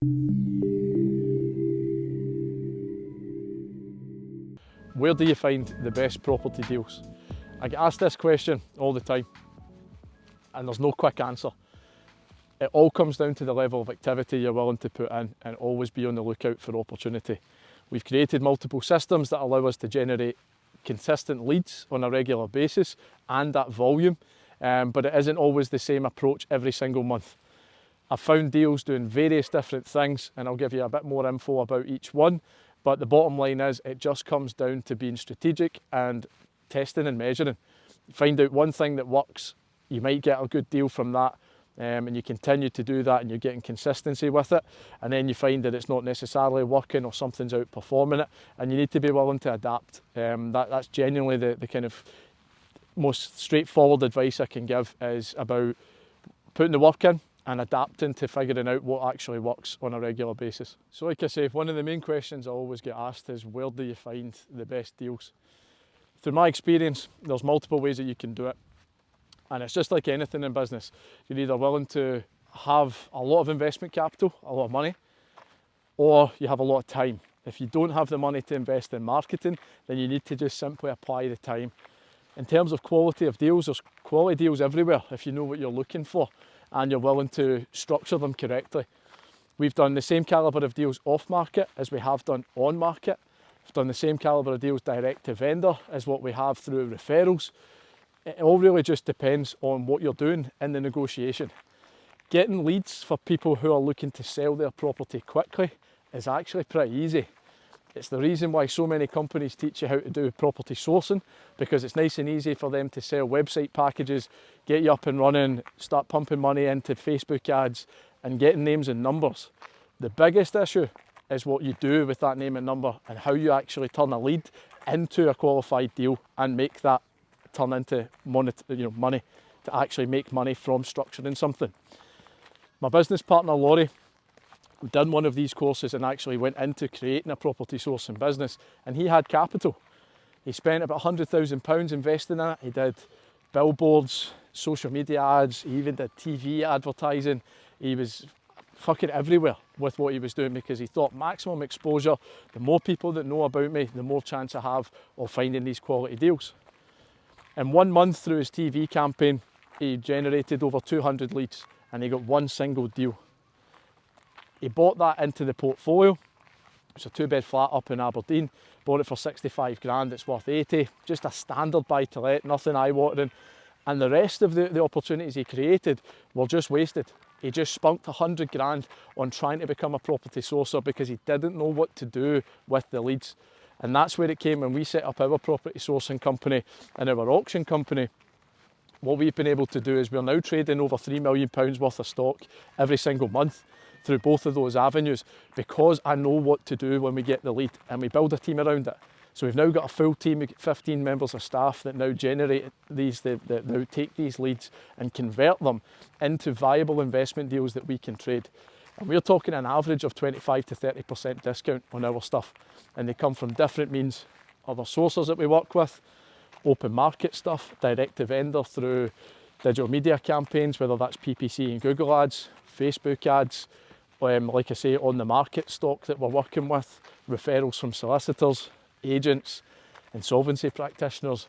Where do you find the best property deals? I get asked this question all the time, and there's no quick answer. It all comes down to the level of activity you're willing to put in, and always be on the lookout for opportunity. We've created multiple systems that allow us to generate consistent leads on a regular basis and that volume, but it isn't always the same approach every single month. I've found deals doing various different things, and I'll give you a bit more info about each one. But the bottom line is, it just comes down to being strategic and testing and measuring. Find out one thing that works, you might get a good deal from that, and you continue to do that and you're getting consistency with it, and then you find that it's not necessarily working or something's outperforming it, and you need to be willing to adapt. That's genuinely the kind of most straightforward advice I can give, is about putting the work in and adapting to figuring out what actually works on a regular basis. So like I say, one of the main questions I always get asked is, where do you find the best deals? Through my experience, there's multiple ways that you can do it. And it's just like anything in business. You're either willing to have a lot of investment capital, a lot of money, or you have a lot of time. If you don't have the money to invest in marketing, then you need to just simply apply the time. In terms of quality of deals, there's quality deals everywhere if you know what you're looking for and you're willing to structure them correctly. We've done the same calibre of deals off market as we have done on market. We've done the same calibre of deals direct to vendor as what we have through referrals. It all really just depends on what you're doing in the negotiation. Getting leads for people who are looking to sell their property quickly is actually pretty easy. It's the reason why so many companies teach you how to do property sourcing, because it's nice and easy for them to sell website packages, get you up and running, start pumping money into Facebook ads and getting names and numbers. The biggest issue is what you do with that name and number, and how you actually turn a lead into a qualified deal and make that turn into money to actually make money from structuring something. My business partner Laurie done one of these courses and actually went into creating a property sourcing business, and he had capital. He spent about £100,000 investing in it. He did billboards, social media ads, he even did TV advertising. He was fucking everywhere with what he was doing, because he thought maximum exposure, the more people that know about me, the more chance I have of finding these quality deals. In 1 month through his TV campaign, he generated over 200 leads and he got one single deal. He bought that into the portfolio. It's a 2-bed flat up in Aberdeen. Bought it for 65 grand, it's worth 80. Just a standard buy to let, nothing eye-watering. And the rest of the opportunities he created were just wasted. He just spunked 100 grand on trying to become a property sourcer because he didn't know what to do with the leads. And that's where it came when we set up our property sourcing company and our auction company. What we've been able to do is we're now trading over £3 million worth of stock every single month through both of those avenues, because I know what to do when we get the lead, and we build a team around it. So we've now got a full team, 15 members of staff that now generate these, that now take these leads and convert them into viable investment deals that we can trade. And we're talking an average of 25 to 30% discount on our stuff. And they come from different means. Other sources that we work with, open market stuff, direct to vendor through digital media campaigns, whether that's PPC and Google ads, Facebook ads, like I say, on the market stock that we're working with, referrals from solicitors, agents, insolvency practitioners,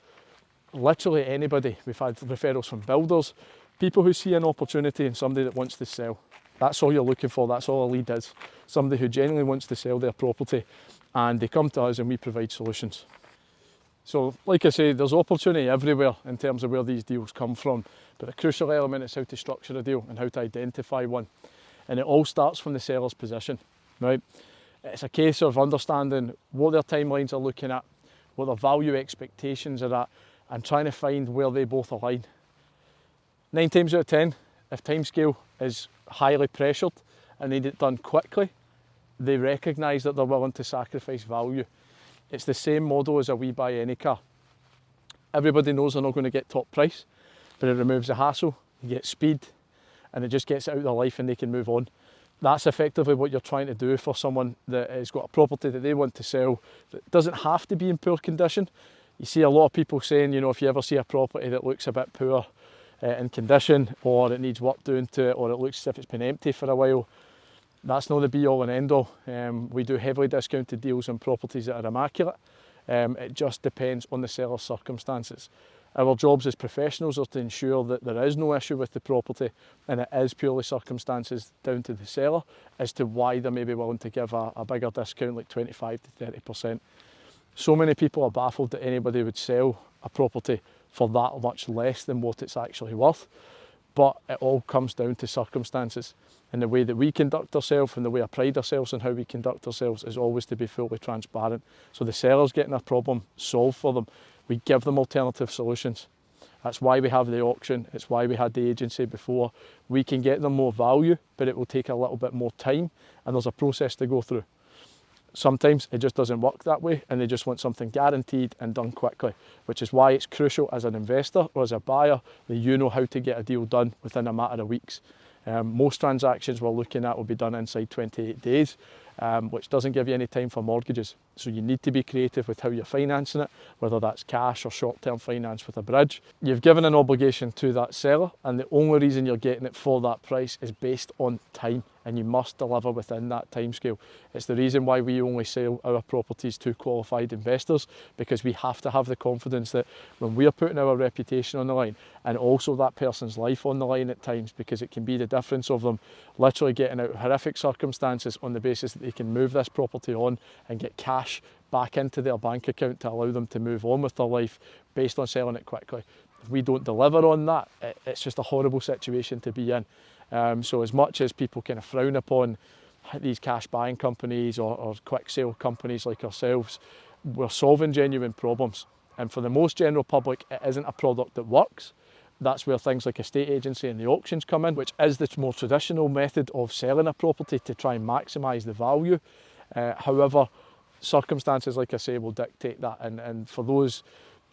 literally anybody. We've had referrals from builders, people who see an opportunity in somebody that wants to sell. That's all you're looking for, that's all a lead is. Somebody who genuinely wants to sell their property, and they come to us and we provide solutions. So like I say, there's opportunity everywhere in terms of where these deals come from, but the crucial element is how to structure a deal and how to identify one. And it all starts from the seller's position, right? It's a case of understanding what their timelines are looking at, what their value expectations are at, and trying to find where they both align. 9 times out of 10, if timescale is highly pressured and they need it done quickly, they recognise that they're willing to sacrifice value. It's the same model as a We Buy Any car. Everybody knows they're not going to get top price, but it removes the hassle, you get speed, and it just gets it out of their life and they can move on. That's effectively what you're trying to do for someone that has got a property that they want to sell that doesn't have to be in poor condition. You see a lot of people saying, you know, if you ever see a property that looks a bit poor in condition, or it needs work doing to it, or it looks as if it's been empty for a while, That's not the be all and end all. We do heavily discounted deals on properties that are immaculate. It just depends on the seller's circumstances. Our jobs as professionals are to ensure that there is no issue with the property and it is purely circumstances down to the seller as to why they may be willing to give a bigger discount like 25 to 30%. So many people are baffled that anybody would sell a property for that much less than what it's actually worth. But it all comes down to circumstances, and the way that we conduct ourselves and the way I pride ourselves on how we conduct ourselves is always to be fully transparent. So the seller's getting a problem solved for them, we give them alternative solutions. That's why we have the auction, it's why we had the agency before. We can get them more value, but it will take a little bit more time and there's a process to go through. Sometimes it just doesn't work that way and they just want something guaranteed and done quickly, which is why it's crucial as an investor or as a buyer that you know how to get a deal done within a matter of weeks. Most transactions we're looking at will be done inside 28 days, which doesn't give you any time for mortgages. So you need to be creative with how you're financing it, whether that's cash or short-term finance with a bridge. You've given an obligation to that seller and the only reason you're getting it for that price is based on time, and you must deliver within that timescale. It's the reason why we only sell our properties to qualified investors, because we have to have the confidence that when we're putting our reputation on the line and also that person's life on the line at times, because it can be the difference of them literally getting out of horrific circumstances on the basis that they can move this property on and get cash back into their bank account to allow them to move on with their life based on selling it quickly. If we don't deliver on that, it's just a horrible situation to be in. So as much as people kind of frown upon these cash buying companies or quick sale companies like ourselves, we're solving genuine problems. And for the most general public, it isn't a product that works. That's where things like estate agency and the auctions come in, which is the more traditional method of selling a property to try and maximise the value. However, circumstances, like I say, will dictate that. And for those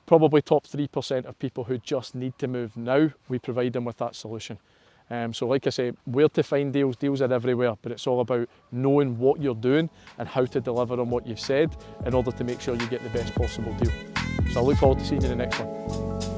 probably top 3% of people who just need to move now, we provide them with that solution. So like I say, where to find deals, deals are everywhere, but it's all about knowing what you're doing and how to deliver on what you've said in order to make sure you get the best possible deal. So I look forward to seeing you in the next one.